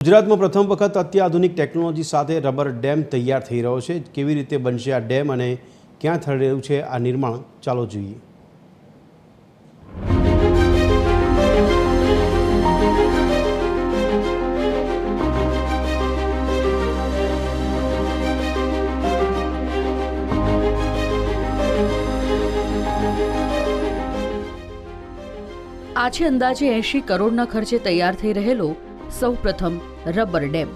ગુજરાતમાં પ્રથમ વખત અત્યાધુનિક ટેકનોલોજી સાથે રબર ડેમ તૈયાર થઈ રહ્યો છે। કેવી રીતે બનશે આ ડેમ અને ક્યાં થઈ રહ્યું છે આ નિર્માણ, ચાલો જોઈએ। આ છે અંદાજે 80 કરોડના ખર્ચે તૈયાર થઈ રહેલો સૌપ્રથમ રબર ડેમ।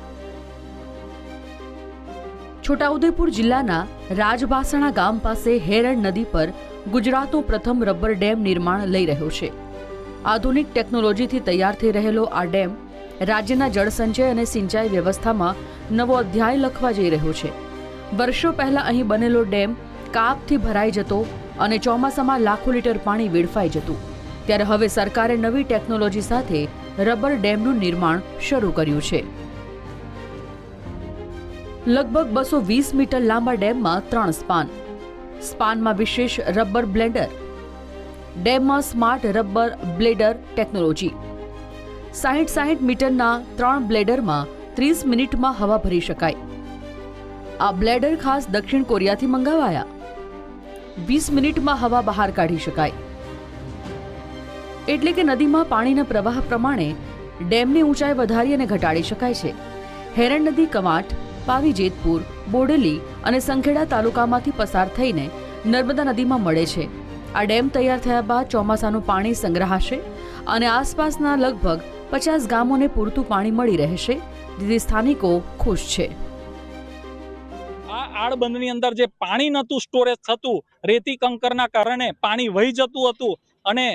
છોટાઉદેપુર જિલ્લાના રાજબાસણા ગામ પાસે હેરણ નદી પર ગુજરાતનો પ્રથમ રબર ડેમ નિર્માણ લઈ રહ્યો છે। આધુનિક ટેકનોલોજીથી તૈયાર થઈ રહેલો આ ડેમ રાજ્યના જળસંચય અને સિંચાઈ વ્યવસ્થામાં નવો અધ્યાય લખવા જઈ રહ્યો છે। વર્ષો પહેલા અહીં બનેલો ડેમ કાપથી ભરાઈ જતો અને ચોમાસામાં લાખો લીટર પાણી વેડફાઈ જતું, ત્યારે હવે સરકારે નવી ટેકનોલોજી સાથે રબર ડેમનું નિર્માણ શરૂ કર્યું છે। લગભગ 220 મીટર લાંબા ડેમમાં 3 સ્પાનમાં વિશેષ રબર બ્લેડર, ડેમમાં સ્માર્ટ રબર બ્લેડર ટેકનોલોજી, 60 મીટરના 3 બ્લેડરમાં 30 મિનિટમાં હવા ભરી શકાય। આ બ્લેડર ખાસ દક્ષિણ કોરિયાથી મંગાવાયા, 20 મિનિટમાં હવા બહાર કાઢી શકાય। એટલે કે નદીમાં પાણીના પ્રવાહ પ્રમાણે ડેમની ઊંચાઈ વધારી અને ઘટાડી શકાય છે। હેરણ નદી કવાંટ, પાવીજેતપુર, બોડેલી અને સંખેડા તાલુકામાંથી પસાર થઈને નર્મદા નદીમાં મળે છે। આ ડેમ તૈયાર થયા બાદ ચોમાસાનું પાણી સંગ્રહાશે અને આસપાસના લગભગ 50 ગામોને પૂરતું પાણી મળી રહેશે, જેથી સ્થાનિકો ખુશ છે। આ આડબંધની અંદર જે પાણી નહોતું સ્ટોરેજ થતું, રેતી કંકરના કારણે પાણી વહી જતું હતું અને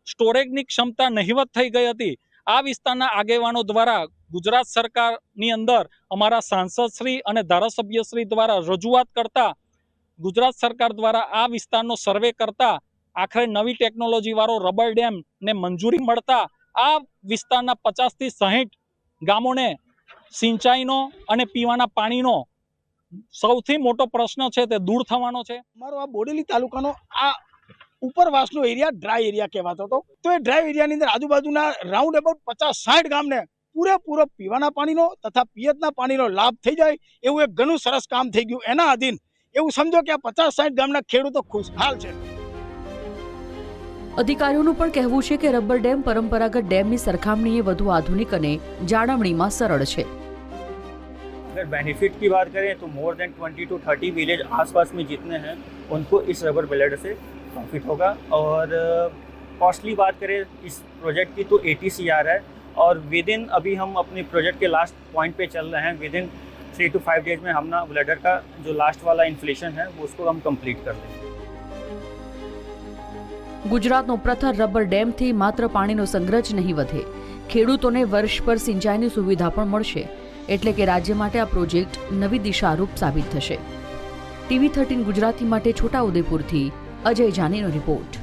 સ્ટોરેજની ક્ષમતા નહિવત થઈ ગઈ હતી। આ વિસ્તારના આગેવાનો દ્વારા ગુજરાત સરકારની અંદર અમારા સાંસદશ્રી અને ધારાસભ્યશ્રી દ્વારા રજૂઆત કરતા ગુજરાત સરકાર દ્વારા આ વિસ્તારનો સર્વે કરતા આખરે નવી ટેકનોલોજી વાળો રબર ડેમને મંજૂરી મળતા આ વિસ્તારના 50 થી 60 ગામોને સિંચાઈનો અને પીવાના પાણીનો સૌથી મોટો પ્રશ્ન છે તે દૂર થવાનો છે। અમારો આ બોડેલી તાલુકાનો આ ઉપરવાસનો એરિયા ડ્રાય એરિયા કહેવાતો હતો, તો એ ડ્રાય એરિયાની અંદર આજુબાજુના રાઉન્ડ અબાઉટ 50-60 ગામને પૂરેપૂરો પીવાના પાણીનો તથા પિયતના પાણીનો લાભ થઈ જાય એવું એક ઘણું સરસ કામ થઈ ગયું। એના અધીન એવું સમજો કે આ 50-60 ગામના ખેડૂતો ખુશહાલ છે। અધિકારીઓનું પણ કહેવું છે કે રબર ડેમ પરંપરાગત ડેમની સરખામણીએ વધુ આધુનિક અને જાળવણીમાં સરળ છે। अगर बेनिफिट की बात करें तो मोर देन 20 to 30 विलेज आसपास में जितने हैं उनको इस रबर ब्लेडर से प्रॉफिट होगा। और कॉस्टली बात करें इस प्रोजेक्ट की तो 80 CR है और विद इन अभी हम अपने प्रोजेक्ट के लास्ट पॉइंट पे चल रहे हैं। विद इन 3 to 5 डेज में हम ना ब्लेडर का जो लास्ट वाला इन्फ्लेशन है वो उसको हम कंप्लीट कर देंगे। ગુજરાતનો પ્રથમ રબર ડેમથી માત્ર પાણીનો સંગ્રહ જ નહીં વધે, ખેડૂતોને વર્ષભર સિંચાઈની સુવિધા પણ મળશે। એટલે કે રાજ્ય માટે આ પ્રોજેક્ટ નવી દિશારૂપ સાબિત થશે। TV13 ગુજરાતી માટે છોટાઉદેપુરથી અજય જાનીનો રિપોર્ટ।